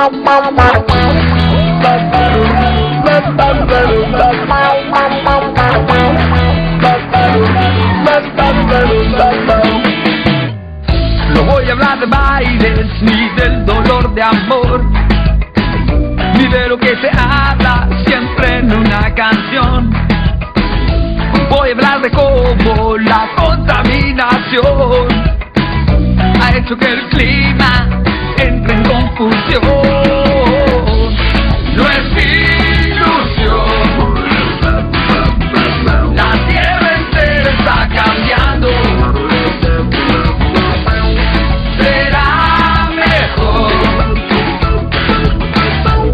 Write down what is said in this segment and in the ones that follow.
No voy a hablar de bailes, ni del dolor de amor, ni de lo que se habla siempre en una canción. Voy a hablar de cómo la contaminación ha hecho que el clima entre en confusión. No es ilusión, la tierra entera está cambiando. Será mejor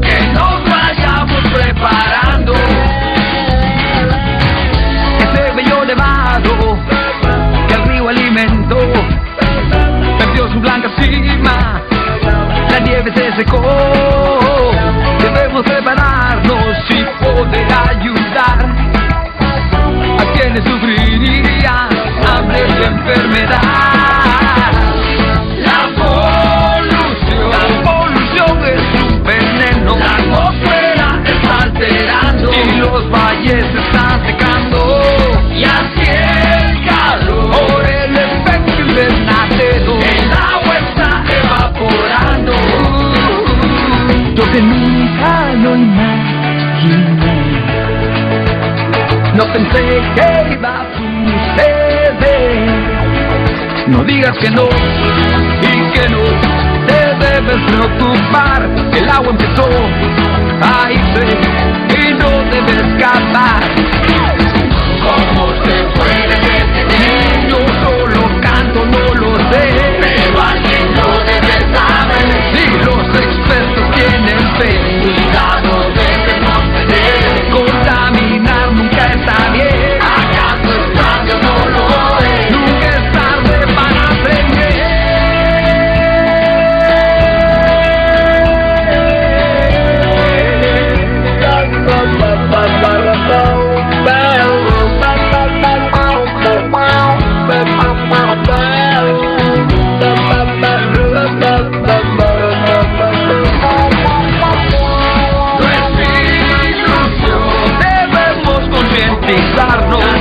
que nos vayamos preparando. Ese bello nevado que el río alimentó perdió su blanca cima, la nieve se secó. Debemos prepararnos y poder ayudar a quienes sufrirían hambre y enfermedad. La polución es un veneno, la atmósfera está alterando y los valles se están secando. Y así el calor, por el efecto invernadero, el agua está evaporando. Yo que nunca lo imaginé, no pensé que iba a suceder. No digas que no y que no te debes preocupar. El agua empezó a irse y no debe escapar. ¿Cómo se puede detener? Yo solo canto, no lo sé, pero alguien lo debe saber. Si los expertos tienen fe, cuidado debemos tener. Contaminar nunca está bien. ¿Acaso el cambio no lo es? Nunca es tarde para aprender. La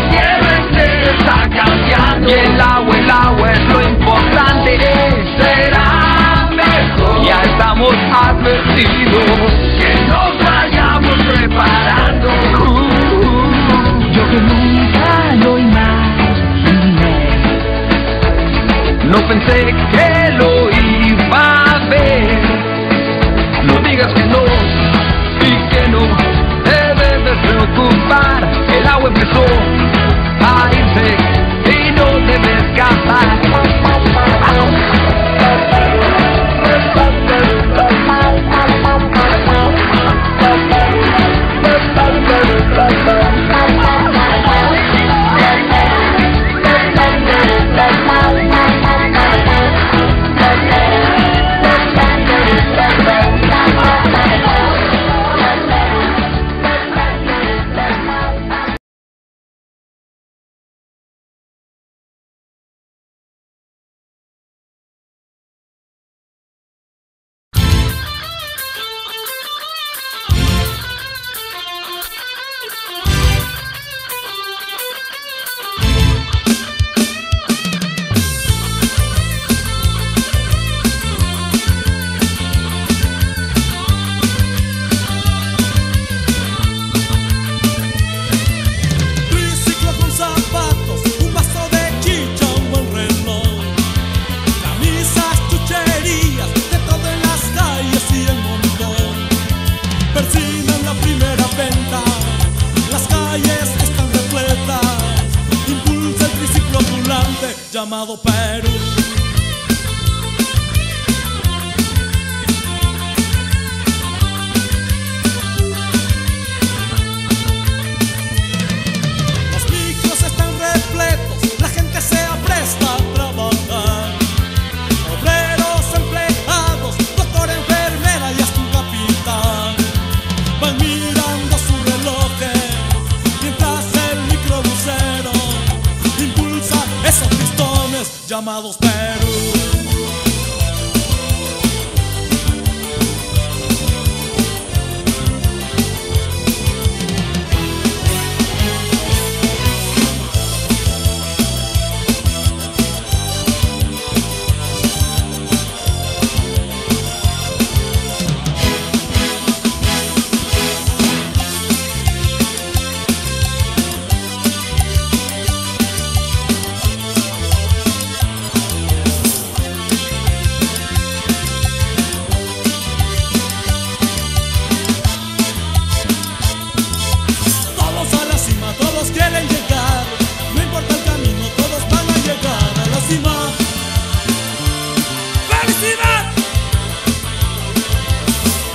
tierra entera está cambiando y el agua es lo importante. Será mejor, ya estamos advertidos, que nos vayamos preparando. Yo que nunca lo imaginé, no pensé que lo iba a ver. No digas que no y que no te debes preocupar. El agua empezó a irse y no debe escapar. Llamado Perú. Los micros están repletos, la gente se apresta a trabajar. Obreros, empleados, doctor, enfermera y hasta un capitán van mirando su reloj mientras el microbusero impulsa esos pistones llamados Perú. quieren llegar. No importa el camino, todos van a llegar a la cima. ¡Felicidad!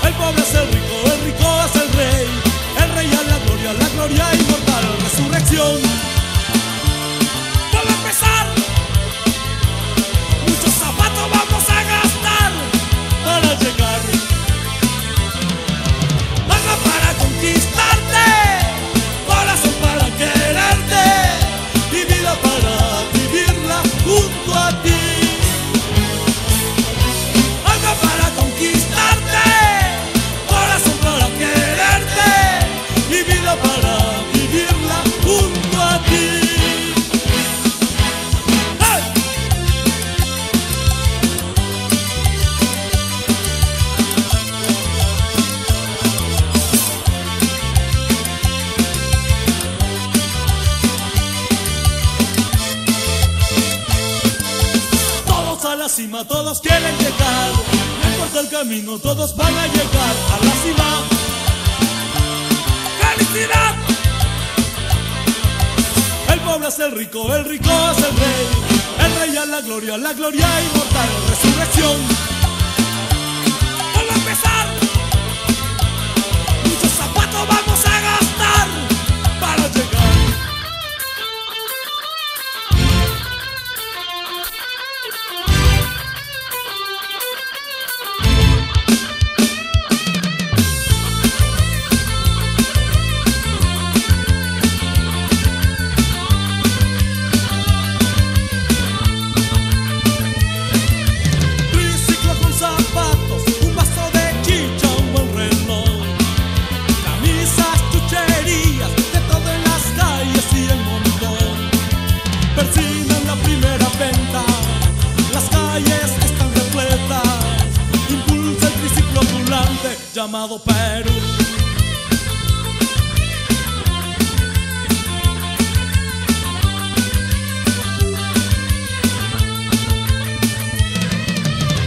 El pobre es el rico es el rey a la gloria inmortal, resurrección. Vuelve a empezar. Muchos zapatos vamos a gastar para llegar. Alma para conquistarte, corazón para quererte y vida para vivirla junto a ti. Alma para conquistarte, corazón para quererte y vida para vivirla junto a ti. ¡Hey! Todos a la cima, todos quieren llegar. No importa el camino, todos van a llegar a la cima. ¡Felicidad! El pobre es el rico es el rey a la gloria inmortal, resurrección. Vuelve a empezar. Muchos zapatos vamos a gastar para llegar. Persiguen la primera venta, las calles están repletas. Impulsa el triciclo ambulante llamado Perú.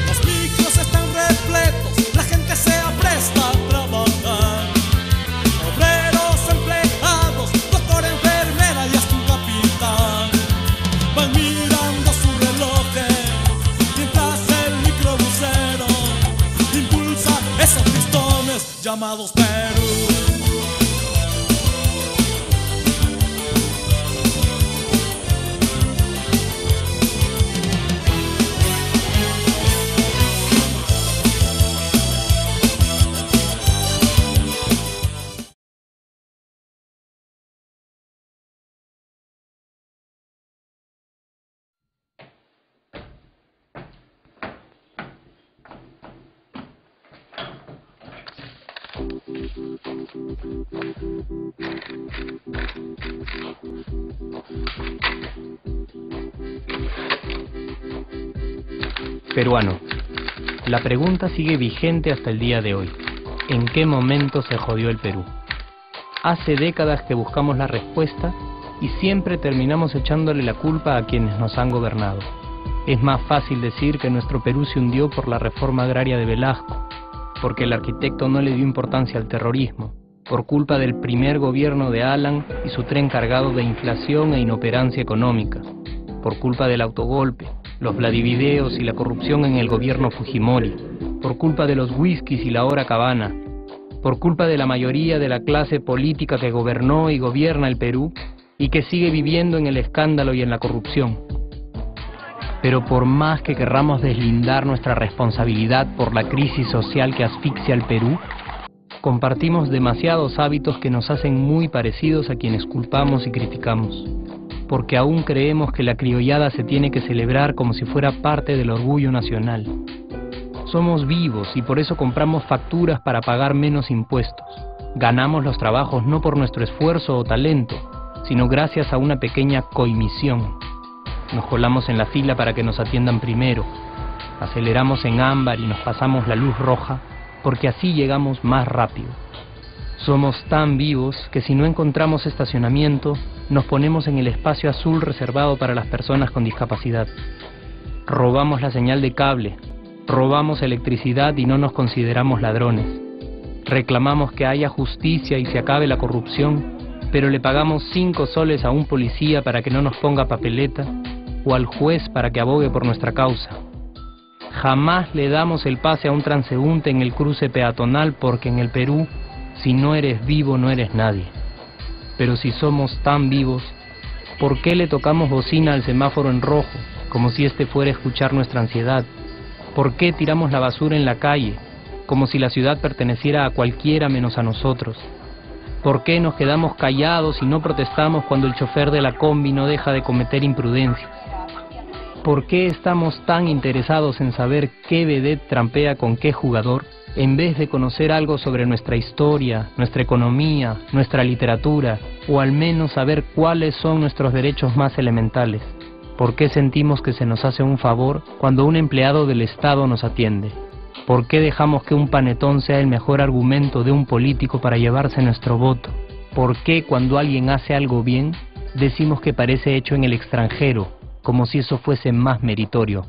Los micros están repletos, la gente se apresta a trabajar. Obreros, empleados, doctor, enfermera y hasta un capitán van mirando sus relojes mientras el microbusero impulsa esos pistones llamados Perú. Peruano. La pregunta sigue vigente hasta el día de hoy. ¿En qué momento se jodió el Perú? Hace décadas que buscamos la respuesta y siempre terminamos echándole la culpa a quienes nos han gobernado. Es más fácil decir que nuestro Perú se hundió por la reforma agraria de Velasco, porque el arquitecto no le dio importancia al terrorismo, por culpa del primer gobierno de Alan y su tren cargado de inflación e inoperancia económica, por culpa del autogolpe, los Vladivideos y la corrupción en el gobierno Fujimori, por culpa de los whiskies y la hora cabana, por culpa de la mayoría de la clase política que gobernó y gobierna el Perú y que sigue viviendo en el escándalo y en la corrupción. Pero por más que querramos deslindar nuestra responsabilidad por la crisis social que asfixia al Perú, compartimos demasiados hábitos que nos hacen muy parecidos a quienes culpamos y criticamos, porque aún creemos que la criollada se tiene que celebrar como si fuera parte del orgullo nacional. Somos vivos y por eso compramos facturas para pagar menos impuestos. Ganamos los trabajos no por nuestro esfuerzo o talento, sino gracias a una pequeña coimisión. Nos colamos en la fila para que nos atiendan primero, aceleramos en ámbar y nos pasamos la luz roja, porque así llegamos más rápido. Somos tan vivos que si no encontramos estacionamiento, nos ponemos en el espacio azul reservado para las personas con discapacidad. Robamos la señal de cable, robamos electricidad y no nos consideramos ladrones. Reclamamos que haya justicia y se acabe la corrupción pero le pagamos 5 soles a un policía para que no nos ponga papeleta o al juez para que abogue por nuestra causa. Jamás le damos el pase a un transeúnte en el cruce peatonal porque en el Perú, si no eres vivo, no eres nadie. Pero si somos tan vivos, ¿por qué le tocamos bocina al semáforo en rojo, como si este fuera a escuchar nuestra ansiedad? ¿Por qué tiramos la basura en la calle, como si la ciudad perteneciera a cualquiera menos a nosotros? ¿Por qué nos quedamos callados y no protestamos cuando el chofer de la combi no deja de cometer imprudencias? ¿Por qué estamos tan interesados en saber qué vedette trampea con qué jugador, en vez de conocer algo sobre nuestra historia, nuestra economía, nuestra literatura, o al menos saber cuáles son nuestros derechos más elementales? ¿Por qué sentimos que se nos hace un favor cuando un empleado del Estado nos atiende? ¿Por qué dejamos que un panetón sea el mejor argumento de un político para llevarse nuestro voto? ¿Por qué cuando alguien hace algo bien, decimos que parece hecho en el extranjero, como si eso fuese más meritorio?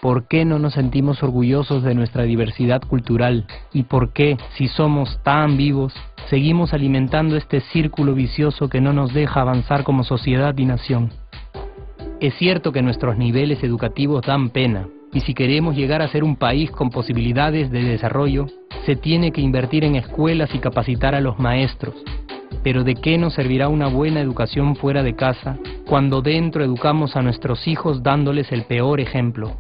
¿Por qué no nos sentimos orgullosos de nuestra diversidad cultural? ¿Y por qué, si somos tan vivos, seguimos alimentando este círculo vicioso que no nos deja avanzar como sociedad y nación? Es cierto que nuestros niveles educativos dan pena, y si queremos llegar a ser un país con posibilidades de desarrollo, se tiene que invertir en escuelas y capacitar a los maestros. Pero ¿de qué nos servirá una buena educación fuera de casa cuando dentro educamos a nuestros hijos dándoles el peor ejemplo?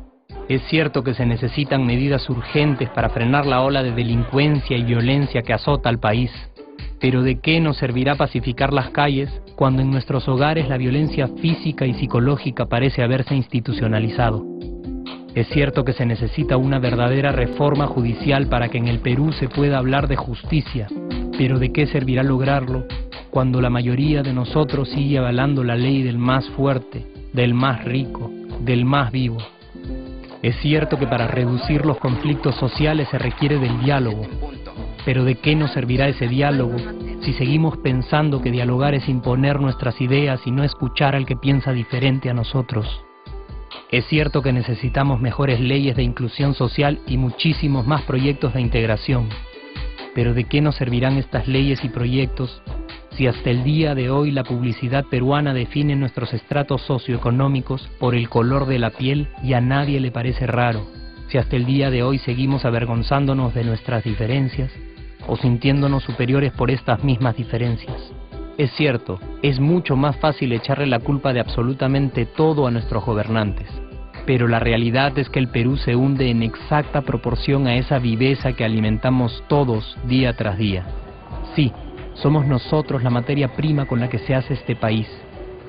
Es cierto que se necesitan medidas urgentes para frenar la ola de delincuencia y violencia que azota al país. Pero ¿de qué nos servirá pacificar las calles cuando en nuestros hogares la violencia física y psicológica parece haberse institucionalizado? Es cierto que se necesita una verdadera reforma judicial para que en el Perú se pueda hablar de justicia, pero ¿de qué servirá lograrlo cuando la mayoría de nosotros sigue avalando la ley del más fuerte, del más rico, del más vivo? Es cierto que para reducir los conflictos sociales se requiere del diálogo, pero ¿de qué nos servirá ese diálogo si seguimos pensando que dialogar es imponer nuestras ideas y no escuchar al que piensa diferente a nosotros? Es cierto que necesitamos mejores leyes de inclusión social y muchísimos más proyectos de integración, pero ¿de qué nos servirán estas leyes y proyectos si hasta el día de hoy la publicidad peruana define nuestros estratos socioeconómicos por el color de la piel y a nadie le parece raro? Si hasta el día de hoy seguimos avergonzándonos de nuestras diferencias o sintiéndonos superiores por estas mismas diferencias. Es cierto, es mucho más fácil echarle la culpa de absolutamente todo a nuestros gobernantes, pero la realidad es que el Perú se hunde en exacta proporción a esa viveza que alimentamos todos día tras día. Sí, somos nosotros la materia prima con la que se hace este país,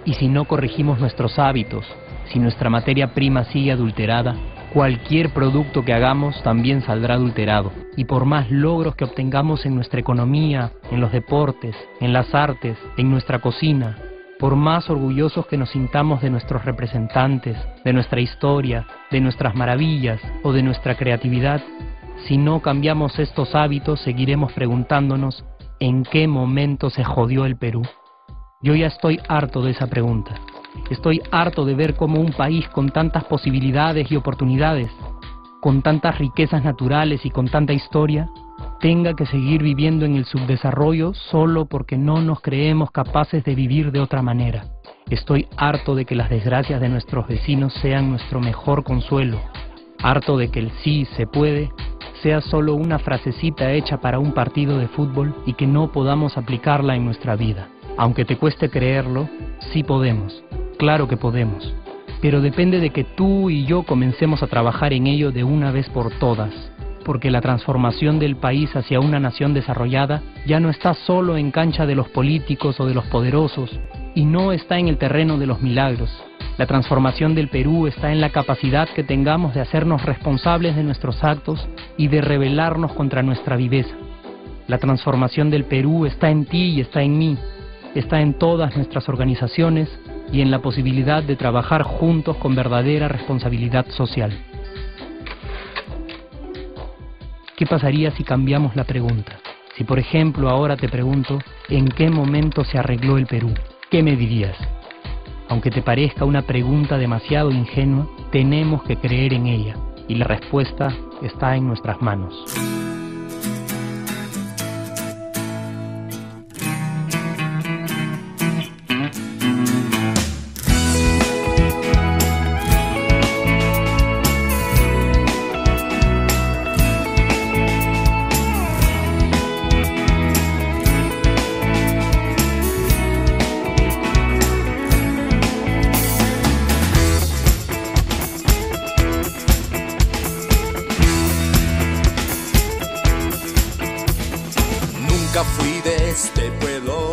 y si no corregimos nuestros hábitos, si nuestra materia prima sigue adulterada, cualquier producto que hagamos también saldrá adulterado. Y por más logros que obtengamos en nuestra economía, en los deportes, en las artes, en nuestra cocina, por más orgullosos que nos sintamos de nuestros representantes, de nuestra historia, de nuestras maravillas o de nuestra creatividad, si no cambiamos estos hábitos, seguiremos preguntándonos ¿en qué momento se jodió el Perú? Yo ya estoy harto de esa pregunta. Estoy harto de ver cómo un país con tantas posibilidades y oportunidades, con tantas riquezas naturales y con tanta historia, tenga que seguir viviendo en el subdesarrollo solo porque no nos creemos capaces de vivir de otra manera. Estoy harto de que las desgracias de nuestros vecinos sean nuestro mejor consuelo. Harto de que el sí se puede sea solo una frasecita hecha para un partido de fútbol y que no podamos aplicarla en nuestra vida. Aunque te cueste creerlo, sí podemos. Claro que podemos, pero depende de que tú y yo comencemos a trabajar en ello de una vez por todas, porque la transformación del país hacia una nación desarrollada ya no está solo en cancha de los políticos o de los poderosos, y no está en el terreno de los milagros. La transformación del Perú está en la capacidad que tengamos de hacernos responsables de nuestros actos y de rebelarnos contra nuestra viveza. La transformación del Perú está en ti y está en mí, está en todas nuestras organizaciones y en la posibilidad de trabajar juntos con verdadera responsabilidad social. ¿Qué pasaría si cambiamos la pregunta? Si por ejemplo ahora te pregunto, ¿en qué momento se arregló el Perú? ¿Qué me dirías? Aunque te parezca una pregunta demasiado ingenua, tenemos que creer en ella, y la respuesta está en nuestras manos. nunca fui de este pueblo.